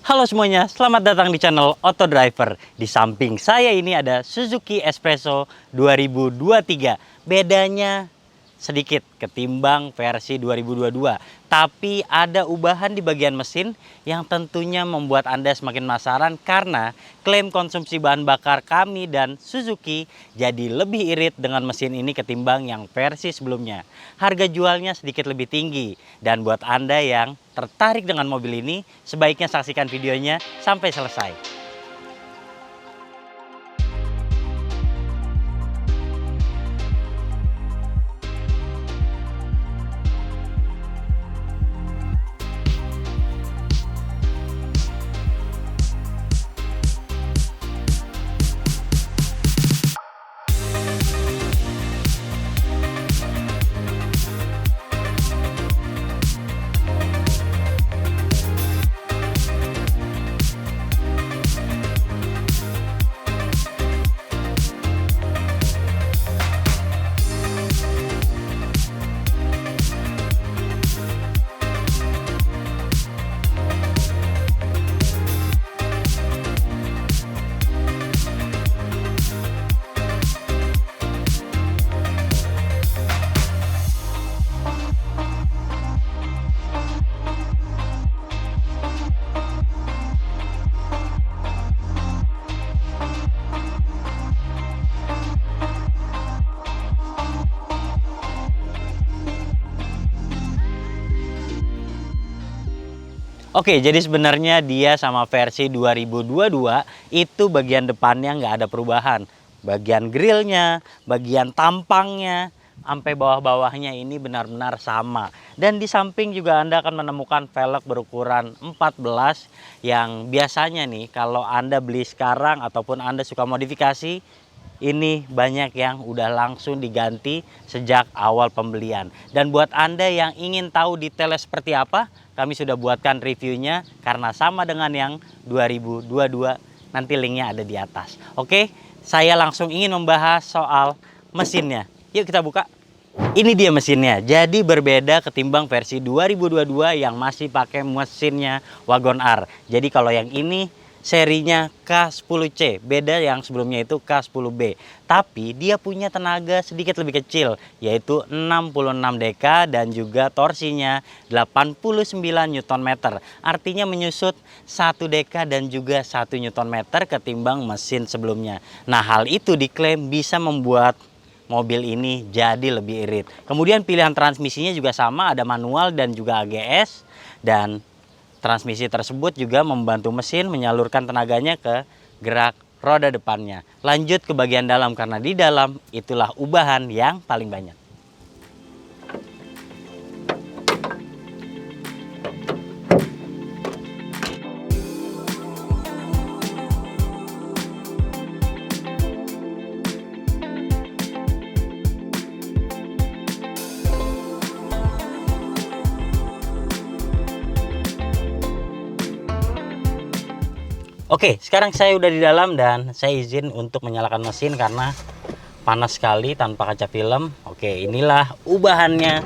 Halo semuanya, selamat datang di channel Auto Driver. Di samping saya ini ada Suzuki Espresso 2023. Bedanya sedikit ketimbang versi 2022. Tapi ada ubahan di bagian mesin yang tentunya membuat Anda semakin penasaran karena klaim konsumsi bahan bakar kami dan Suzuki jadi lebih irit dengan mesin ini ketimbang yang versi sebelumnya. Harga jualnya sedikit lebih tinggi dan buat Anda yang tertarik dengan mobil ini, sebaiknya saksikan videonya sampai selesai. Oke, jadi sebenarnya dia sama versi 2022 itu bagian depannya nggak ada perubahan. Bagian grillnya, bagian tampangnya, sampai bawah-bawahnya ini benar-benar sama. Dan di samping juga Anda akan menemukan velg berukuran 14 yang biasanya nih kalau Anda beli sekarang ataupun Anda suka modifikasi, ini banyak yang udah langsung diganti sejak awal pembelian. Dan buat Anda yang ingin tahu detailnya seperti apa, kami sudah buatkan reviewnya karena sama dengan yang 2022. Nanti linknya ada di atas. Oke, saya langsung ingin membahas soal mesinnya. Yuk kita buka. Ini dia mesinnya. Jadi berbeda ketimbang versi 2022 yang masih pakai mesinnya Wagon R. Jadi kalau yang ini serinya K10C, beda yang sebelumnya itu K10B. Tapi dia punya tenaga sedikit lebih kecil, yaitu 66 dk dan juga torsinya 89 Nm. Artinya menyusut 1 dk dan juga 1 Nm ketimbang mesin sebelumnya. Nah, hal itu diklaim bisa membuat mobil ini jadi lebih irit. Kemudian pilihan transmisinya juga sama, ada manual dan juga AGS, dan transmisi tersebut juga membantu mesin menyalurkan tenaganya ke gerak roda depannya. Lanjut ke bagian dalam karena di dalam itulah ubahan yang paling banyak. Oke, sekarang saya udah di dalam dan saya izin untuk menyalakan mesin karena panas sekali tanpa kaca film. Oke, inilah ubahannya.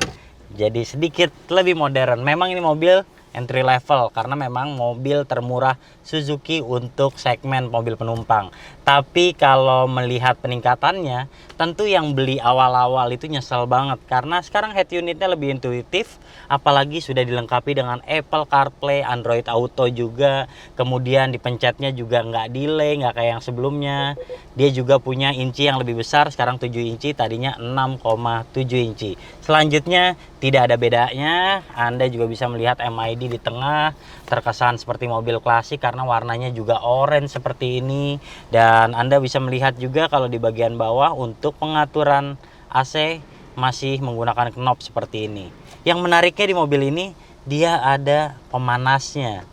Jadi sedikit lebih modern. Memang ini mobil entry level karena memang mobil termurah Suzuki untuk segmen mobil penumpang. Tapi kalau melihat peningkatannya, tentu yang beli awal-awal itu nyesel banget karena sekarang head unitnya lebih intuitif, apalagi sudah dilengkapi dengan Apple CarPlay, Android Auto juga. Kemudian dipencetnya juga nggak delay, nggak kayak yang sebelumnya. Dia juga punya inci yang lebih besar, sekarang 7 inci, tadinya 6,7 inci. Selanjutnya tidak ada bedanya, Anda juga bisa melihat MID di tengah, terkesan seperti mobil klasik karena warnanya juga orange seperti ini. Dan Anda bisa melihat juga kalau di bagian bawah untuk pengaturan AC masih menggunakan knob seperti ini. Yang menariknya di mobil ini, dia ada pemanasnya.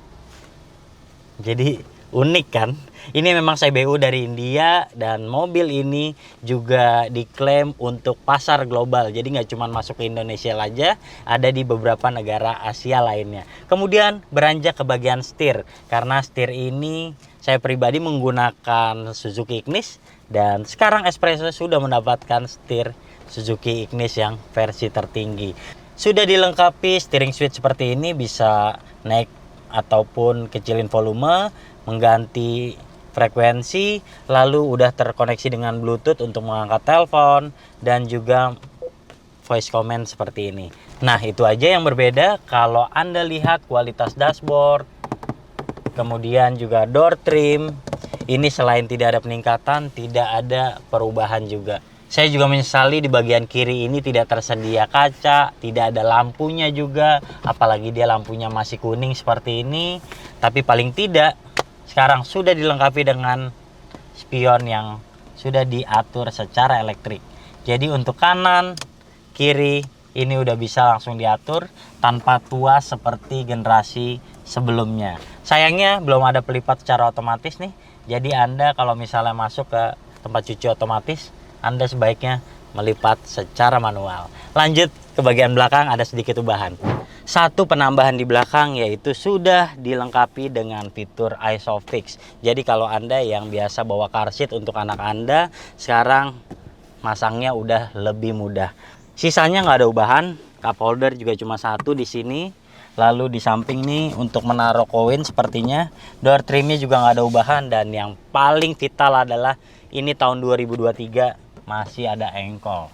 Jadi unik kan? Ini memang CBU dari India dan mobil ini juga diklaim untuk pasar global. Jadi nggak cuma masuk ke Indonesia aja, ada di beberapa negara Asia lainnya. Kemudian beranjak ke bagian setir. Karena setir ini saya pribadi menggunakan Suzuki Ignis dan sekarang Espresso sudah mendapatkan setir Suzuki Ignis yang versi tertinggi. Sudah dilengkapi steering switch seperti ini, bisa naik ataupun kecilin volume, mengganti frekuensi, lalu udah terkoneksi dengan Bluetooth untuk mengangkat telepon dan juga voice command seperti ini. Nah, itu aja yang berbeda. Kalau Anda lihat kualitas dashboard, kemudian juga door trim, ini selain tidak ada peningkatan, tidak ada perubahan juga. Saya juga menyesali di bagian kiri ini tidak tersedia kaca, tidak ada lampunya juga, apalagi dia lampunya masih kuning seperti ini. Tapi paling tidak sekarang sudah dilengkapi dengan spion yang sudah diatur secara elektrik. Jadi untuk kanan, kiri ini udah bisa langsung diatur tanpa tuas seperti generasi sebelumnya. Sayangnya belum ada pelipat secara otomatis nih. Jadi Anda kalau misalnya masuk ke tempat cuci otomatis, Anda sebaiknya melipat secara manual. Lanjut ke bagian belakang, ada sedikit ubahan. Satu penambahan di belakang yaitu sudah dilengkapi dengan fitur ISOFIX. Jadi kalau Anda yang biasa bawa car seat untuk anak Anda, sekarang masangnya udah lebih mudah. Sisanya nggak ada ubahan, cup holder juga cuma satu di sini. Lalu di samping nih untuk menaruh koin sepertinya. Door trimnya juga nggak ada ubahan, dan yang paling vital adalah ini tahun 2023 masih ada engkol.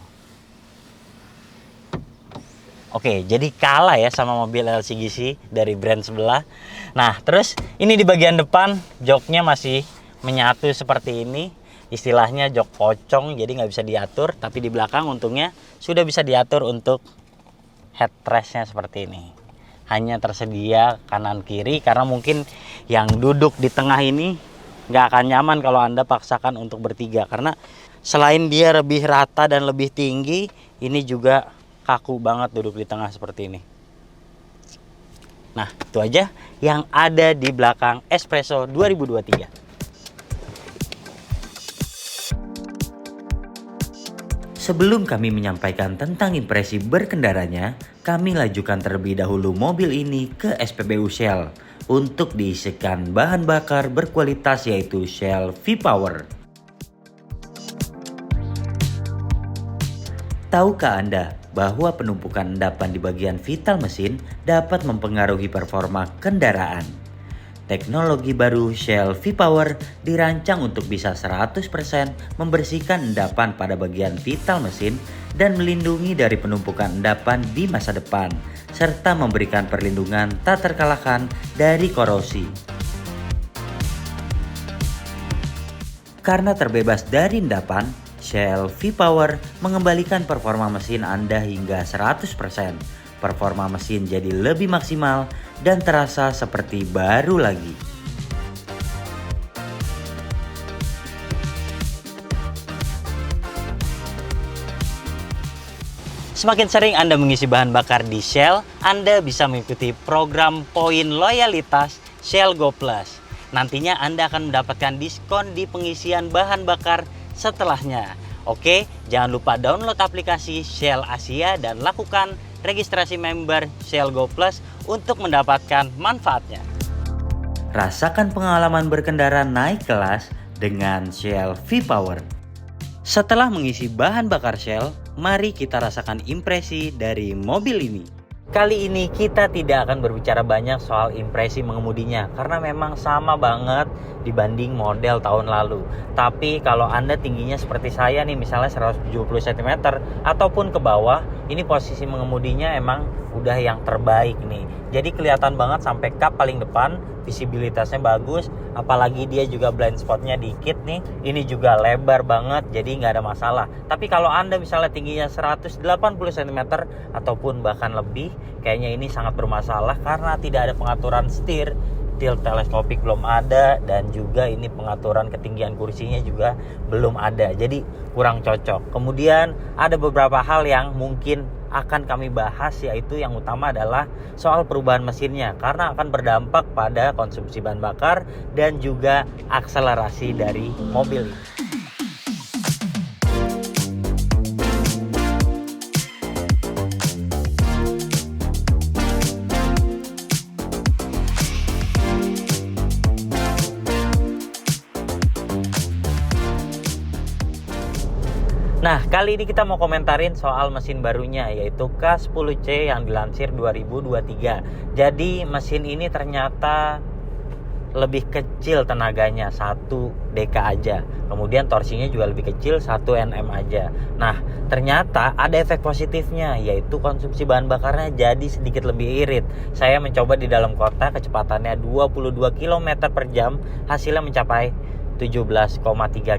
Oke, jadi kalah ya sama mobil LCGC dari brand sebelah. Nah, terus ini di bagian depan joknya masih menyatu seperti ini. Istilahnya jok pocong, jadi nggak bisa diatur. Tapi di belakang untungnya sudah bisa diatur untuk headrestnya seperti ini. Hanya tersedia kanan kiri karena mungkin yang duduk di tengah ini nggak akan nyaman kalau Anda paksakan untuk bertiga. Karena selain dia lebih rata dan lebih tinggi, ini juga kaku banget duduk di tengah seperti ini. Nah, itu aja yang ada di belakang Espresso 2023. Sebelum kami menyampaikan tentang impresi berkendaranya, kami lajukan terlebih dahulu mobil ini ke SPBU Shell untuk diisikan bahan bakar berkualitas yaitu Shell V-Power. Tahukah Anda bahwa penumpukan endapan di bagian vital mesin dapat mempengaruhi performa kendaraan? Teknologi baru Shell V-Power dirancang untuk bisa 100% membersihkan endapan pada bagian vital mesin dan melindungi dari penumpukan endapan di masa depan, serta memberikan perlindungan tak terkalahkan dari korosi. Karena terbebas dari endapan, Shell V-Power mengembalikan performa mesin Anda hingga 100%. Performa mesin jadi lebih maksimal dan terasa seperti baru lagi. Semakin sering Anda mengisi bahan bakar di Shell, Anda bisa mengikuti program poin loyalitas Shell Go Plus. Nantinya Anda akan mendapatkan diskon di pengisian bahan bakar setelahnya. Oke, jangan lupa download aplikasi Shell Asia dan lakukan registrasi member Shell Go Plus untuk mendapatkan manfaatnya. Rasakan pengalaman berkendara naik kelas dengan Shell V-Power. Setelah mengisi bahan bakar Shell, mari kita rasakan impresi dari mobil ini. Kali ini kita tidak akan berbicara banyak soal impresi mengemudinya karena memang sama banget dibanding model tahun lalu. Tapi kalau Anda tingginya seperti saya nih, misalnya 170 cm ataupun ke bawah, ini posisi mengemudinya emang udah yang terbaik nih. Jadi kelihatan banget sampai kap paling depan, visibilitasnya bagus, apalagi dia juga blind spotnya dikit nih. Ini juga lebar banget, jadi nggak ada masalah. Tapi kalau Anda misalnya tingginya 180 cm ataupun bahkan lebih, kayaknya ini sangat bermasalah karena tidak ada pengaturan setir. Tilt teleskopik belum ada, dan juga ini pengaturan ketinggian kursinya juga belum ada, jadi kurang cocok. Kemudian ada beberapa hal yang mungkin akan kami bahas, yaitu yang utama adalah soal perubahan mesinnya karena akan berdampak pada konsumsi bahan bakar dan juga akselerasi dari mobil ini. Nah, kali ini kita mau komentarin soal mesin barunya, yaitu K10C yang dilansir 2023. Jadi mesin ini ternyata lebih kecil tenaganya, 1 dk aja. Kemudian torsinya juga lebih kecil, 1 Nm aja. Nah, ternyata ada efek positifnya, yaitu konsumsi bahan bakarnya jadi sedikit lebih irit. Saya mencoba di dalam kota, kecepatannya 22 km per jam, hasilnya mencapai 17,3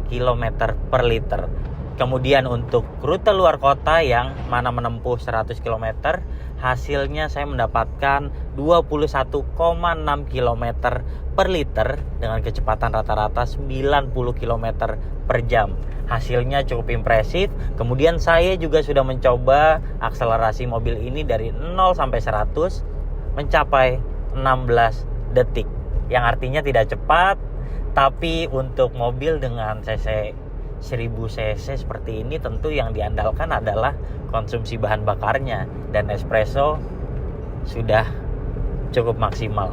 km per liter. Kemudian untuk rute luar kota yang mana menempuh 100 km, hasilnya saya mendapatkan 21,6 km per liter dengan kecepatan rata-rata 90 km per jam. Hasilnya cukup impresif. Kemudian saya juga sudah mencoba akselerasi mobil ini dari 0 sampai 100 mencapai 16 detik. Yang artinya tidak cepat, tapi untuk mobil dengan cc 1000 cc seperti ini tentu yang diandalkan adalah konsumsi bahan bakarnya, dan espresso sudah cukup maksimal.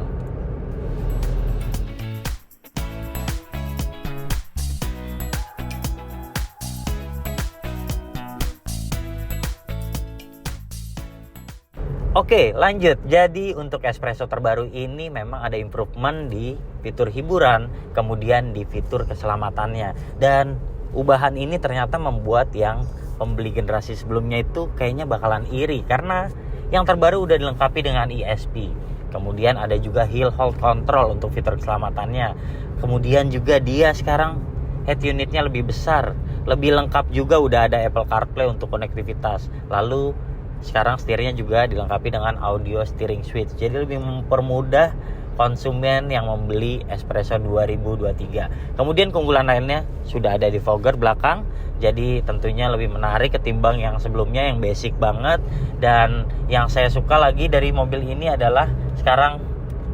Oke, lanjut. Jadi untuk espresso terbaru ini memang ada improvement di fitur hiburan, kemudian di fitur keselamatannya. Dan ubahan ini ternyata membuat yang pembeli generasi sebelumnya itu kayaknya bakalan iri, karena yang terbaru udah dilengkapi dengan ESP. Kemudian ada juga hill hold control untuk fitur keselamatannya. Kemudian juga dia sekarang head unitnya lebih besar, lebih lengkap juga, udah ada Apple CarPlay untuk konektivitas. Lalu sekarang setirnya juga dilengkapi dengan audio steering switch. Jadi lebih mempermudah konsumen yang membeli espresso 2023. Kemudian keunggulan lainnya sudah ada di fogger belakang. Jadi tentunya lebih menarik ketimbang yang sebelumnya yang basic banget. Dan yang saya suka lagi dari mobil ini adalah sekarang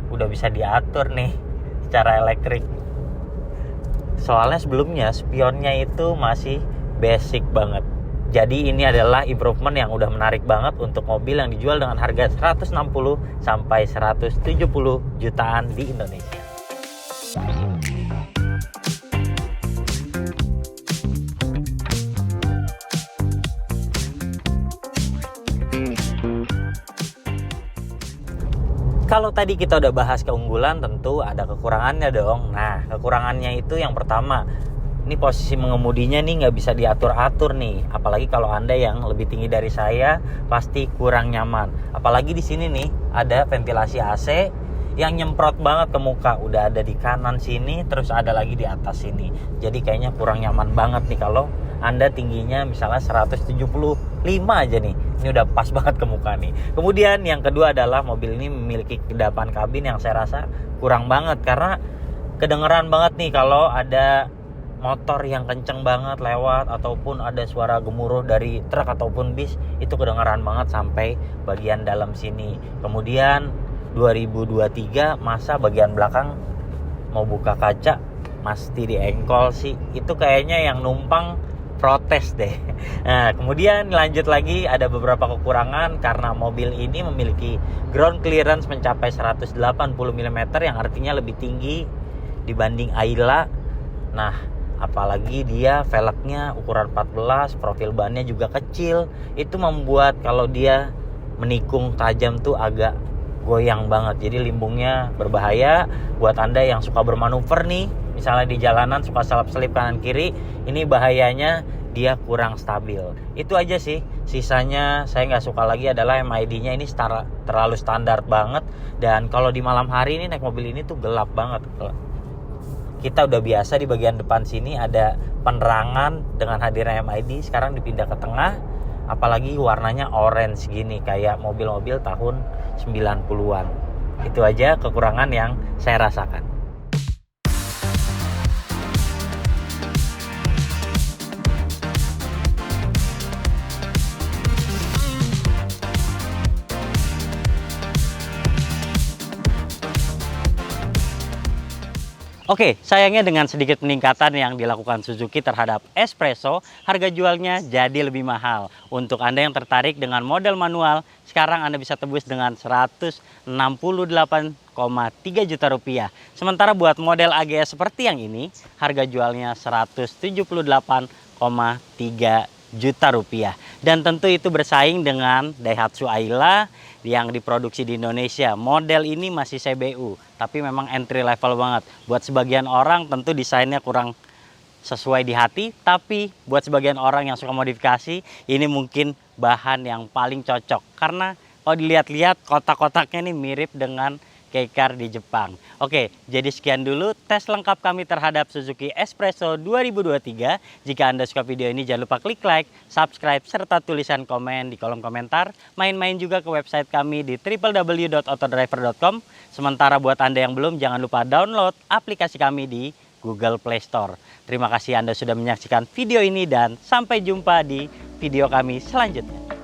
udah bisa diatur nih secara elektrik. Soalnya sebelumnya spionnya itu masih basic banget. Jadi ini adalah improvement yang udah menarik banget untuk mobil yang dijual dengan harga 160 sampai 170 jutaan di Indonesia. Kalau tadi kita udah bahas keunggulan, tentu ada kekurangannya dong. Nah, kekurangannya itu yang pertama, ini posisi mengemudinya nih nggak bisa diatur-atur nih. Apalagi kalau Anda yang lebih tinggi dari saya, pasti kurang nyaman. Apalagi di sini nih ada ventilasi AC yang nyemprot banget ke muka. Udah ada di kanan sini, terus ada lagi di atas sini. Jadi kayaknya kurang nyaman banget nih kalau Anda tingginya misalnya 175 aja nih. Ini udah pas banget ke muka nih. Kemudian yang kedua adalah mobil ini memiliki kedapan kabin yang saya rasa kurang banget, karena kedengeran banget nih kalau ada motor yang kenceng banget lewat, ataupun ada suara gemuruh dari truk ataupun bis, itu kedengaran banget sampai bagian dalam sini. Kemudian 2023 masa bagian belakang mau buka kaca mesti diengkol sih, itu kayaknya yang numpang protes deh. Nah, kemudian lanjut lagi, ada beberapa kekurangan karena mobil ini memiliki ground clearance mencapai 180 mm, yang artinya lebih tinggi dibanding Ayla. Nah, apalagi dia velgnya ukuran 14, profil bannya juga kecil. Itu membuat kalau dia menikung tajam tuh agak goyang banget. Jadi limbungnya berbahaya buat Anda yang suka bermanuver nih. Misalnya di jalanan suka selip-selip kanan kiri, ini bahayanya dia kurang stabil. Itu aja sih. Sisanya saya nggak suka lagi adalah MID-nya ini terlalu standar banget. Dan kalau di malam hari ini naik mobil ini tuh gelap banget. Kita udah biasa di bagian depan sini ada penerangan dengan hadirnya MID, sekarang dipindah ke tengah, apalagi warnanya orange gini kayak mobil-mobil tahun 90-an. Itu aja kekurangan yang saya rasakan. Oke, sayangnya dengan sedikit peningkatan yang dilakukan Suzuki terhadap espresso, harga jualnya jadi lebih mahal. Untuk Anda yang tertarik dengan model manual, sekarang Anda bisa tebus dengan 168,3 juta rupiah. Sementara buat model AGS seperti yang ini, harga jualnya 178,3 juta rupiah. Dan tentu itu bersaing dengan Daihatsu Ayla yang diproduksi di Indonesia. Model ini masih CBU, tapi memang entry level banget. Buat sebagian orang tentu desainnya kurang sesuai di hati, tapi buat sebagian orang yang suka modifikasi, ini mungkin bahan yang paling cocok. Karena kalau dilihat-lihat kotak-kotaknya ini mirip dengan keicar di Jepang. Oke, jadi sekian dulu tes lengkap kami terhadap Suzuki Espresso 2023. Jika Anda suka video ini jangan lupa klik like, subscribe, serta tulisan komen di kolom komentar. Main-main juga ke website kami di www.autodriver.com. Sementara buat Anda yang belum, jangan lupa download aplikasi kami di Google Play Store. Terima kasih Anda sudah menyaksikan video ini dan sampai jumpa di video kami selanjutnya.